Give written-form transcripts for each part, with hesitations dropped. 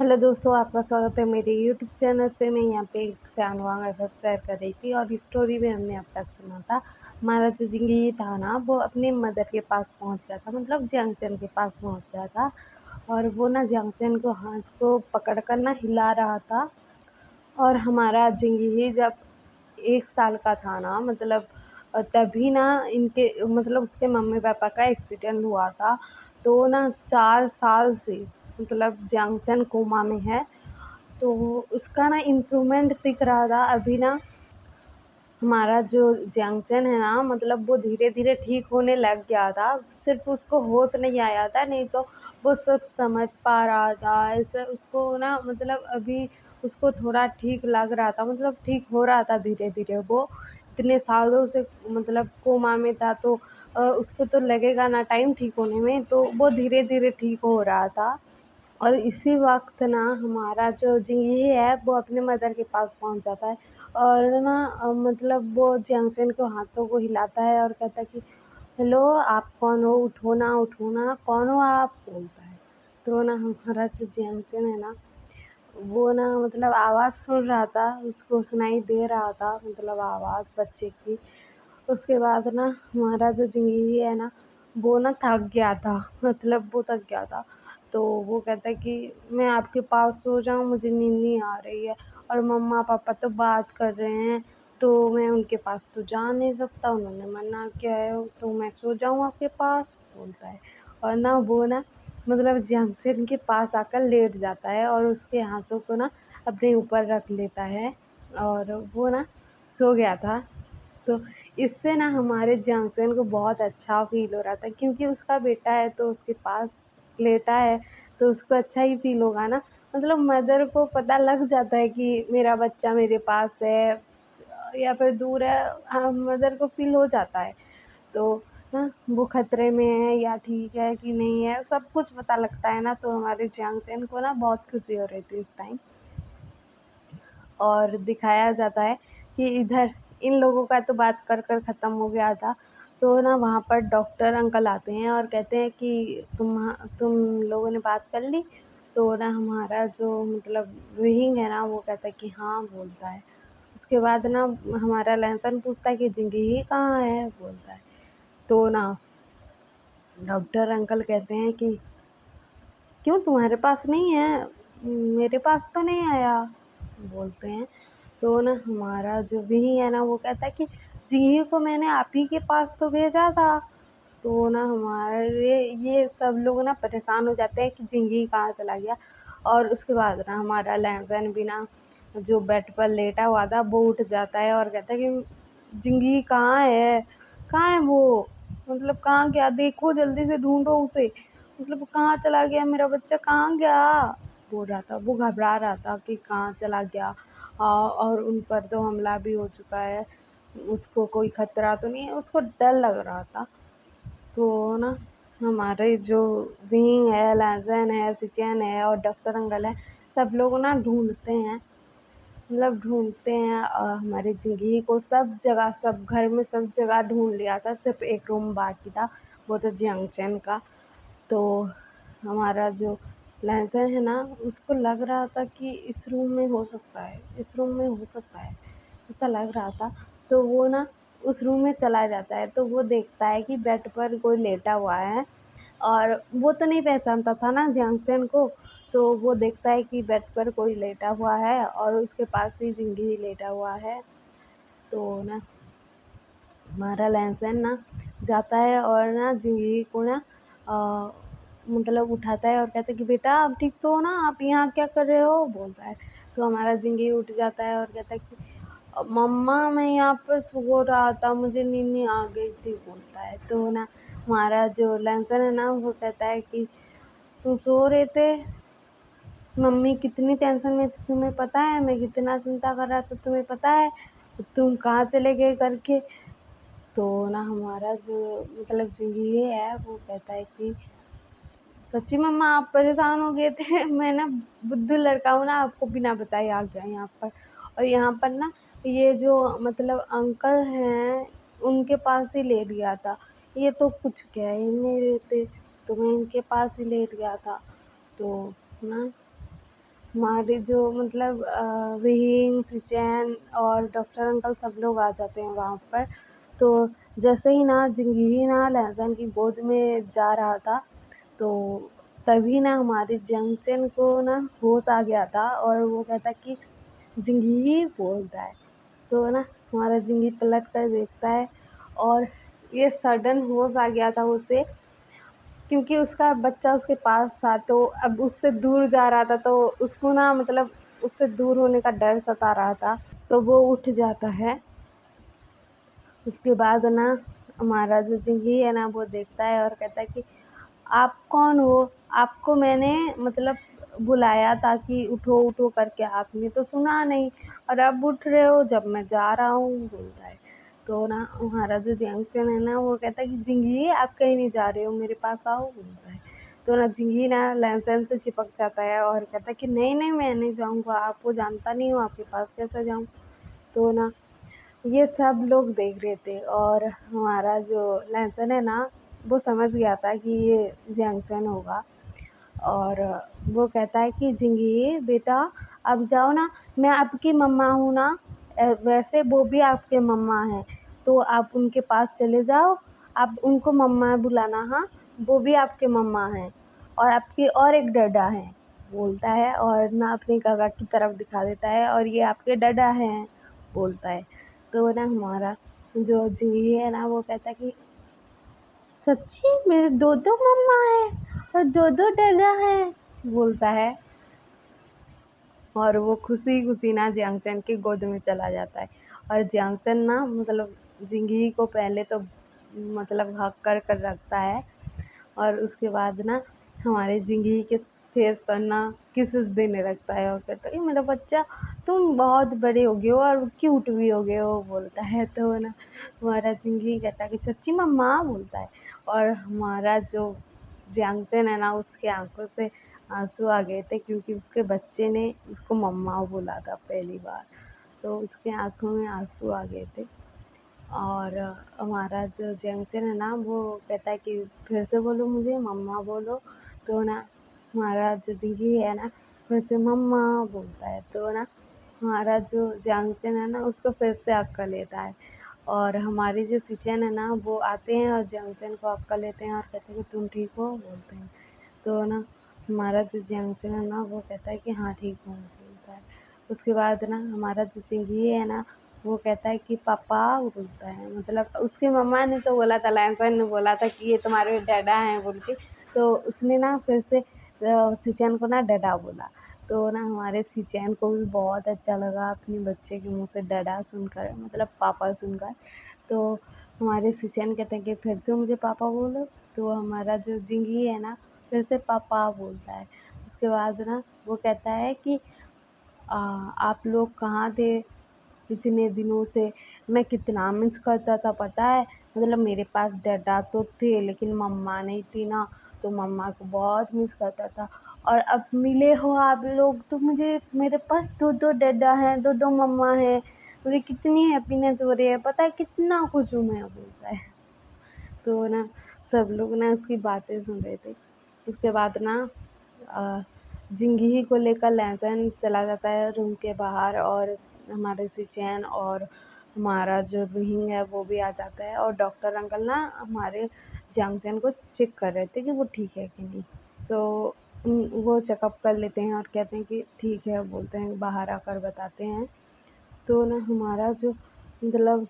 Hello दोस्तों, आपका स्वागत है मेरे यूट्यूब चैनल पे। मैं यहाँ पे एक सयानवांग एफएफ शेयर कर रही थी और स्टोरी में हमने अब तक सुना था। हमारा जो ज़िंदगी था ना, वो अपने मदर के पास पहुँच गया था, मतलब जियांगचन के पास पहुँच गया था। और वो ना जियांगचन को हाथ को पकड़ कर ना हिला रहा था। और हमारा ज़िंदगी जब 1 साल का था ना, मतलब तभी ना इनके मतलब उसके मम्मी-पापा का एक्सीडेंट हुआ था। तो ना 4 साल से मतलब जियांगचन कोमा में है। तो उसका ना इम्प्रूवमेंट दिख रहा था। अभी ना हमारा जो जियांगचन है ना, मतलब वो धीरे-धीरे ठीक होने लग गया था। सिर्फ़ उसको होश नहीं आया था, नहीं तो वो सब समझ पा रहा था। ऐसे उसको ना मतलब अभी उसको थोड़ा ठीक लग रहा था, मतलब ठीक हो रहा था धीरे-धीरे। वो इतने सालों से मतलब कोमा में था, तो उसको तो लगेगा ना टाइम ठीक होने में, तो वो धीरे-धीरे ठीक हो रहा था। और इसी वक़्त ना हमारा जो जिंगी है वो अपने मदर के पास पहुँच जाता है। और ना मतलब वो जियांगचन के हाथों को हिलाता है और कहता है कि हेलो, आप कौन हो? उठो ना, कौन हो आप? बोलता है। तो ना हमारा जो जियांगचन है ना, वो ना मतलब आवाज़ सुन रहा था, उसको सुनाई दे रहा था, मतलब आवाज़ बच्चे की। उसके बाद ना हमारा जो जिंदगी है ना, वो ना थक गया था, मतलब वो थक गया था। तो वो कहता है कि मैं आपके पास सो जाऊँ, मुझे नींद नहीं आ रही है और मम्मा-पापा तो बात कर रहे हैं, तो मैं उनके पास तो जा नहीं सकता, उन्होंने मना किया है, तो मैं सो जाऊँ आपके पास? बोलता है। और ना वो ना मतलब जियांगचन के पास आकर लेट जाता है और उसके हाथों को ना अपने ऊपर रख लेता है और वो ना सो गया था। तो इससे ना हमारे जियांगचन को बहुत अच्छा फ़ील हो रहा था, क्योंकि उसका बेटा है तो उसके पास लेटा है, तो उसको अच्छा ही फ़ील होगा ना। मतलब मदर को पता लग जाता है कि मेरा बच्चा मेरे पास है या फिर दूर है। हाँ, मदर को फ़ील हो जाता है। तो ना वो खतरे में है या ठीक है कि नहीं है, सब कुछ पता लगता है ना। तो हमारे जियांगचन को ना बहुत खुशी हो रही थी इस टाइम। और दिखाया जाता है कि इधर इन लोगों का तो बात कर कर ख़त्म हो गया था। तो ना वहाँ पर डॉक्टर अंकल आते हैं और कहते हैं कि तुम लोगों ने बात कर ली? तो ना हमारा जो मतलब विहिंग है ना, वो कहता है कि हाँ, बोलता है। उसके बाद ना हमारा लहसन पूछता है कि ज़िंदगी कहाँ है? बोलता है। तो ना डॉक्टर अंकल कहते हैं कि क्यों, तुम्हारे पास नहीं है? मेरे पास तो नहीं आया, बोलते हैं। तो ना हमारा जो विही है ना, वो कहता है कि जी को मैंने आप ही के पास तो भेजा था। तो ना हमारे ये सब लोग ना परेशान हो जाते हैं कि जिंगी कहाँ चला गया। और उसके बाद ना हमारा लहसुन भी ना जो बेड पर लेटा हुआ था, वो उठ जाता है और कहता है कि जिंगी कहाँ है? कहाँ है वो? मतलब कहाँ गया? देखो जल्दी से ढूंढो उसे, मतलब कहाँ चला गया मेरा बच्चा, कहाँ गया? बोल रहा था, वो घबरा रहा था कि कहाँ चला गया। और उन पर तो हमला भी हो चुका है, उसको कोई खतरा तो नहीं है, उसको डर लग रहा था। तो ना हमारे जो विंग है, लहसुन है, सिचन है और डॉक्टर अंकल है, सब लोग ना ढूंढते हैं, मतलब ढूंढते हैं। हमारी ज़िंदगी को सब जगह, सब घर में सब जगह ढूंढ लिया था, सिर्फ एक रूम बाकी था, वो था जियांगचन का। तो हमारा जो लहसुन है ना, उसको लग रहा था कि इस रूम में हो सकता है, इस रूम में हो सकता है, ऐसा लग रहा था। तो वो ना उस रूम में चला जाता है, तो वो देखता है कि बेड पर कोई लेटा हुआ है। और वो तो नहीं पहचानता था ना जियांगचन को। तो वो देखता है कि बेड पर कोई लेटा हुआ है और उसके पास ही ज़िंदगी लेटा हुआ है। तो ना हमारा लहसुन ना जाता है और ना ज़िंदगी को ना अ, मतलब उठाता है और कहता है कि बेटा आप ठीक तो हो ना? आप यहाँ क्या कर रहे हो? बोलता है। तो हमारा ज़िंदगी उठ जाता है और कहता है कि मम्मा मैं यहाँ पर सो रहा था, मुझे नींद नहीं आ गई थी, बोलता है। तो ना हमारा जो लहसुन है ना, वो कहता है कि तुम सो रहे थे, मम्मी कितनी टेंशन में थी तुम्हें पता है? मैं कितना चिंता कर रहा था तुम्हें पता है? तुम कहाँ चले गए करके। तो ना हमारा जो मतलब जो ये है, वो कहता है कि सच्ची मम्मा आप परेशान हो गए थे। मैं ना बुद्धू लड़का हूँ ना, आपको बिना बताए आ गया यहाँ पर। और यहाँ पर ना ये जो मतलब अंकल हैं, उनके पास ही लेट गया था। ये तो कुछ कह ही नहीं रहे थे, तो मैं इनके पास ही लेट गया था। तो ना हमारे जो मतलब विहिंग, सिचैन और डॉक्टर अंकल सब लोग आ जाते हैं वहाँ पर। तो जैसे ही ना जिंगही ना लहसुन की गोद में जा रहा था, तो तभी ना हमारे जंगचन को ना होश आ गया था और वो कहता कि जिंगही बोलता है। तो ना हमारा जिंगी पलट कर देखता है और ये सडन होश आ गया था उसे, क्योंकि उसका बच्चा उसके पास था, तो अब उससे दूर जा रहा था, तो उसको ना मतलब उससे दूर होने का डर सता रहा था, तो वो उठ जाता है। उसके बाद ना हमारा जो जिंगी है ना वो देखता है और कहता है कि आप कौन हो? आपको मैंने मतलब बुलाया था कि उठो उठो करके, आपने तो सुना नहीं और अब उठ रहे हो जब मैं जा रहा हूँ, बोलता है। तो ना हमारा जो जैंगचन है ना वो कहता है कि जिंगी आप कहीं नहीं जा रहे हो, मेरे पास आओ, बोलता है। तो ना जिंगी ना लहसुन से चिपक जाता है और कहता है कि नहीं नहीं मैं नहीं जाऊँगा, आपको जानता नहीं हूँ, आपके पास कैसे जाऊँ। तो ना ये सब लोग देख रहे थे और हमारा जो लहसुन है ना वो समझ गया था कि ये जैंगचन होगा। और वो कहता है कि जिंगी बेटा अब जाओ ना, मैं आपकी मम्मा हूँ ना, वैसे वो भी आपके मम्मा हैं, तो आप उनके पास चले जाओ, आप उनको मम्मा बुलाना, हाँ वो भी आपके मम्मा हैं और आपके और एक डडा हैं, बोलता है। और ना अपने काका की तरफ दिखा देता है और ये आपके डडा हैं, बोलता है। तो ना हमारा जो जिंगी है ना वो कहता है कि सच्ची मेरे दो दो मम्मा है और दो दो डडा है, बोलता है। और वो खुशी खुशी ना जियांगचन की गोद में चला जाता है और जियांगचन ना मतलब जिंगी को पहले तो मतलब हक कर कर रखता है और उसके बाद ना हमारे जिंगी के फेस पर ना किसेस देने लगता है और कहता है मेरा बच्चा तुम बहुत बड़े हो गए हो और क्यूट भी हो गए हो, बोलता है। तो ना हमारा जिंगी कहता है कि सच्ची मम्मा, बोलता है। और हमारा जो जियांगचन है ना उसके आंखों से आंसू आ गए थे, क्योंकि उसके बच्चे ने उसको मम्मा बोला था पहली बार, तो उसके आंखों में आंसू आ गए थे। और हमारा जो जंक्शन है ना वो कहता है कि फिर से बोलो मुझे मम्मा बोलो। तो ना हमारा जो जिंगी है ना फिर से मम्मा बोलता है। तो ना हमारा जो जंक्शन है ना उसको फिर से अक्ल लेता है और हमारी जो सिचन है ना वो आते हैं और जंक्शन को अक्ल लेते हैं और कहते हैं कि तुम ठीक हो, बोलते हैं। तो ना हमारा जो जंक्शन है ना वो कहता है कि हाँ ठीक हूँ, बोलता है। उसके बाद ना हमारा जो चिंगी है ना वो कहता है कि पापा, बोलता है। मतलब उसकी मम्मा ने तो बोला था, लैंसन ने बोला था कि ये तुम्हारे डैडा हैं बोल के, तो उसने ना फिर से सिचैन को ना डैडा बोला। तो ना हमारे सिचैन को भी बहुत अच्छा लगा अपने बच्चे के मुँह से डैडा सुनकर, मतलब पापा सुनकर। तो हमारे सिचैन कहते हैं कि फिर से मुझे पापा बोलो। तो हमारा जो जिंगी है ना फिर से पापा बोलता है। उसके बाद ना वो कहता है कि आप लोग कहाँ थे इतने दिनों से, मैं कितना मिस करता था पता है, मतलब मेरे पास डैडा तो थे लेकिन मम्मा नहीं थी ना, तो मम्मा को बहुत मिस करता था। और अब मिले हो आप लोग तो मुझे मेरे पास दो दो डैडा हैं, दो दो मम्मा हैं, मुझे कितनी हैप्पीनेस हो रही है पता है, कितना खुश हूँ मैं, बोलता है। तो ना सब लोग ना उसकी बातें सुन रहे थे। उसके बाद ना अ, जिंदगी को लेकर लहसुन चला जाता है रूम के बाहर और हमारे सिचैन और हमारा जो रूहिंग है वो भी आ जाता है और डॉक्टर अंकल ना हमारे जंक्शन को चेक कर रहे थे कि वो ठीक है कि नहीं। तो वो चेकअप कर लेते हैं और कहते हैं कि ठीक है, बोलते हैं, बाहर आकर बताते हैं। तो ना हमारा जो मतलब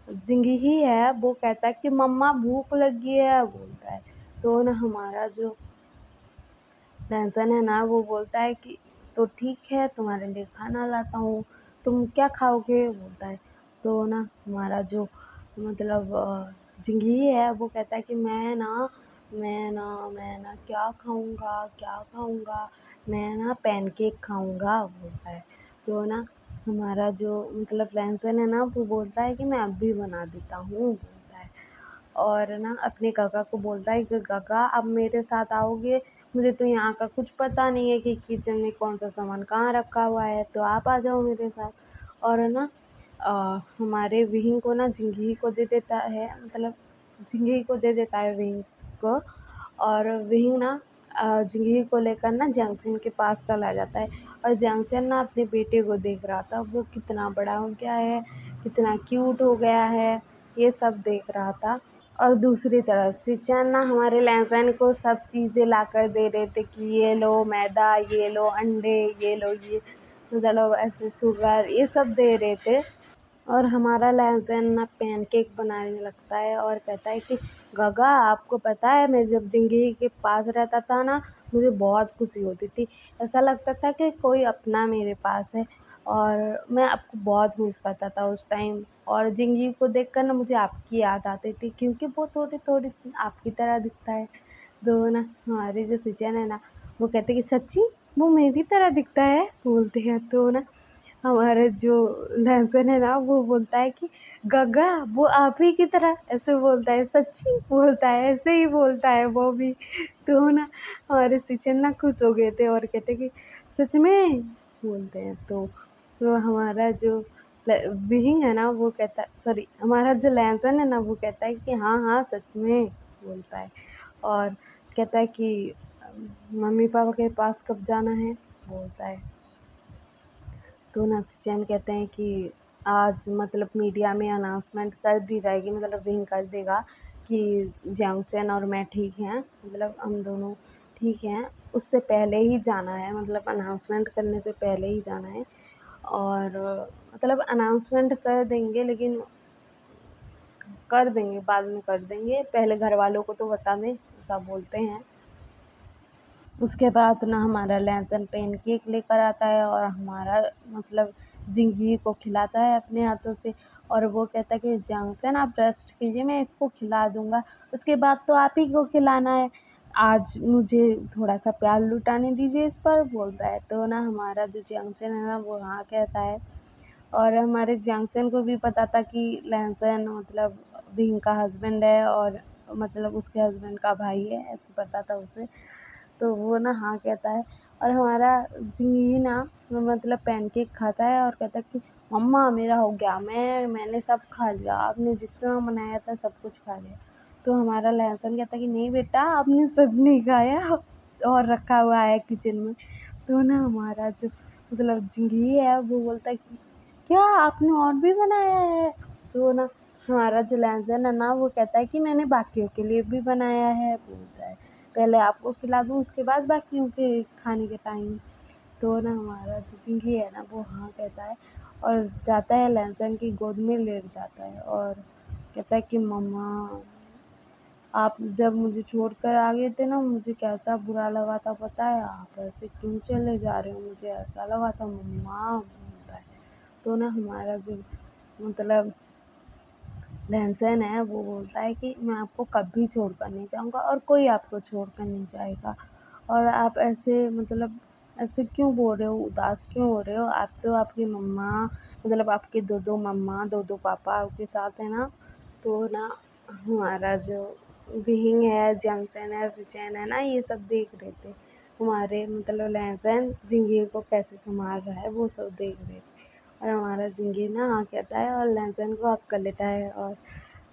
जिंदगी है वो कहता है कि मम्मा भूख लगी है, बोलता है। तो ना हमारा जो लहसुन है ना वो बोलता है कि तो ठीक है तुम्हारे लिए खाना लाता हूँ, तुम क्या खाओगे, बोलता है। तो ना हमारा जो मतलब जिंदगी है वो कहता है कि मैं ना क्या खाऊंगा, क्या खाऊंगा, मैं ना पैनकेक खाऊंगा, बोलता है। तो ना हमारा जो मतलब लहसुन है ना वो बोलता है कि मैं अभी बना देता हूँ, बोलता है। और ना अपने काका को बोलता है कि काका अब मेरे साथ आओगे, मुझे तो यहाँ का कुछ पता नहीं है कि किचन में कौन सा सामान कहाँ रखा हुआ है, तो आप आ जाओ मेरे साथ। और है ना हमारे विहिंग को ना जिंदगी को दे देता है, मतलब जिंदगी को दे देता है विहिंग को। और विहिंग ना जिंगी को लेकर ना जियांगचन के पास चला जाता है। और जियांगचन ना अपने बेटे को देख रहा था, वो कितना बड़ा हो गया है, कितना क्यूट हो गया है, ये सब देख रहा था। और दूसरी तरफ सिंचैन ना हमारे लहसैन को सब चीज़ें लाकर दे रहे थे कि ये लो मैदा, ये लो अंडे, ये लो ये मतलब ऐसे शुगर, ये सब दे रहे थे। और हमारा लहसैन ना पैनकेक बनाने लगता है और कहता है कि गगा, आपको पता है मैं जब जिंदगी के पास रहता था ना, मुझे बहुत खुशी होती थी। ऐसा लगता था कि कोई अपना मेरे पास है, और मैं आपको बहुत मिस करता था उस टाइम। और जिंदगी को देखकर ना मुझे आपकी याद आती थी, क्योंकि वो थोड़ी थोड़ी आपकी तरह दिखता है। तो ना हमारे जो सिचन है ना, वो कहते कि सच्ची वो मेरी तरह दिखता है, बोलते हैं। तो ना हमारा जो लहसुन है ना, वो बोलता है कि गग्गा वो आप ही की तरह, ऐसे बोलता है। सच्ची बोलता है, ऐसे ही बोलता है वो भी। तो ना हमारे स्टेशन ना खुश हो गए थे और कहते कि सच में बोलते हैं। तो हमारा जो विहिंग है ना, वो कहता है, सॉरी, हमारा जो लहसुन है ना, वो कहता है कि हाँ हाँ सच में बोलता है। और कहता है कि मम्मी पापा के पास कब जाना है, बोलता है। तो नसीचैन कहते हैं कि आज मतलब मीडिया में अनाउंसमेंट कर दी जाएगी, मतलब विंग कर देगा कि जियांगचैन और मैं ठीक हैं, मतलब हम दोनों ठीक हैं। उससे पहले ही जाना है, मतलब अनाउंसमेंट करने से पहले ही जाना है। और मतलब अनाउंसमेंट कर देंगे, लेकिन कर देंगे, बाद में कर देंगे, पहले घर वालों को तो बता दें, ऐसा बोलते हैं। उसके बाद ना हमारा लहसुन पैनकेक लेकर आता है और हमारा मतलब जिंगी को खिलाता है अपने हाथों से। और वो कहता है कि जियांगचैन आप रेस्ट कीजिए, मैं इसको खिला दूँगा, उसके बाद तो आप ही को खिलाना है, आज मुझे थोड़ा-सा प्यार लुटाने दीजिए इस पर, बोलता है। तो ना हमारा जो जियांगचैन है ना, वो हाँ कहता है। और हमारे जियांगचैन को भी पता था कि लहसुन मतलब विंग का हस्बैंड है, और मतलब उसके हस्बैंड का भाई है, ऐसे पता था उसे। तो वो ना हाँ कहता है। और हमारा जिंगी ना मतलब पैनकेक खाता है और कहता है कि मम्मा मेरा हो गया, मैंने सब खा लिया, आपने जितना बनाया था सब कुछ खा लिया। तो हमारा लहसुन कहता है कि नहीं बेटा, आपने सब नहीं खाया, और रखा हुआ है किचन में। तो ना हमारा जो मतलब जिंगी है, वो बोलता है कि क्या आपने और भी बनाया है? तो ना हमारा जो लहसुन है ना, वो कहता है कि मैंने बाकियों के लिए भी बनाया है, बोलता है। पहले आपको खिला दूँ, उसके बाद बाकियों के खाने के टाइम। तो ना हमारा जो चिंकी है ना, वो हाँ कहता है और जाता है लहसुन की गोद में लेट जाता है और कहता है कि मम्मा, आप जब मुझे छोड़कर आ गए थे ना, मुझे कैसा बुरा लगा था पता है? आप ऐसे क्यों चले जा रहे हो? मुझे ऐसा लगा था मम्मा, बोलता है। तो ना हमारा जो मतलब लहसुन है, वो बोलता है कि मैं आपको कभी छोड़कर नहीं जाऊँगा और कोई आपको छोड़कर नहीं जाएगा। और आप ऐसे मतलब ऐसे क्यों बोल रहे हो, उदास क्यों हो रहे हो? आप तो आपकी मम्मा मतलब आपके 2-2 मम्मा, 2-2 पापा आपके साथ है ना। तो ना हमारा जो विहिंग है, जियांगचैन है, सिचैन है ना, ये सब देख रहे थे। हमारे मतलब लहसुन जिंगी को कैसे सँभाल रहा है, वो सब देख रहे थे। और हमारा जिंगी ना हाँ कहता है और लहसुन को हग कर लेता है और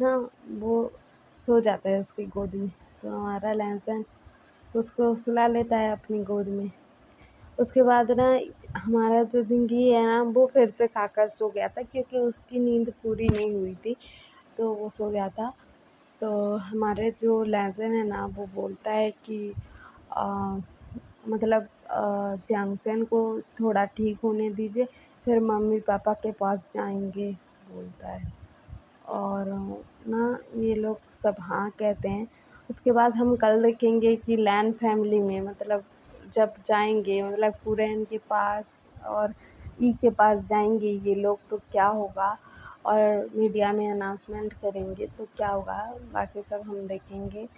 ना वो सो जाता है उसकी गोद में। तो हमारा लहसुन उसको सुला लेता है अपनी गोद में। उसके बाद ना हमारा जो जिंदगी है ना, वो फिर से खाकर सो गया था, क्योंकि उसकी नींद पूरी नहीं हुई थी, तो वो सो गया था। तो हमारे जो लहसुन है ना, वो बोलता है कि आ, मतलब जियांगचैन को थोड़ा ठीक होने दीजिए, फिर मम्मी पापा के पास जाएंगे, बोलता है। और ना ये लोग सब हाँ कहते हैं। उसके बाद हम कल देखेंगे कि लैन फैमिली में मतलब जब जाएंगे मतलब पूरन के पास और ई के पास जाएंगे ये लोग, तो क्या होगा, और मीडिया में अनाउंसमेंट करेंगे तो क्या होगा, बाकी सब हम देखेंगे।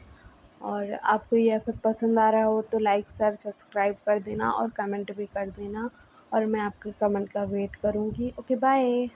और आपको ये अगर पसंद आ रहा हो तो लाइक शेयर सब्सक्राइब कर देना और कमेंट भी कर देना, और मैं आपके कमेंट का वेट करूँगी। Okay bye.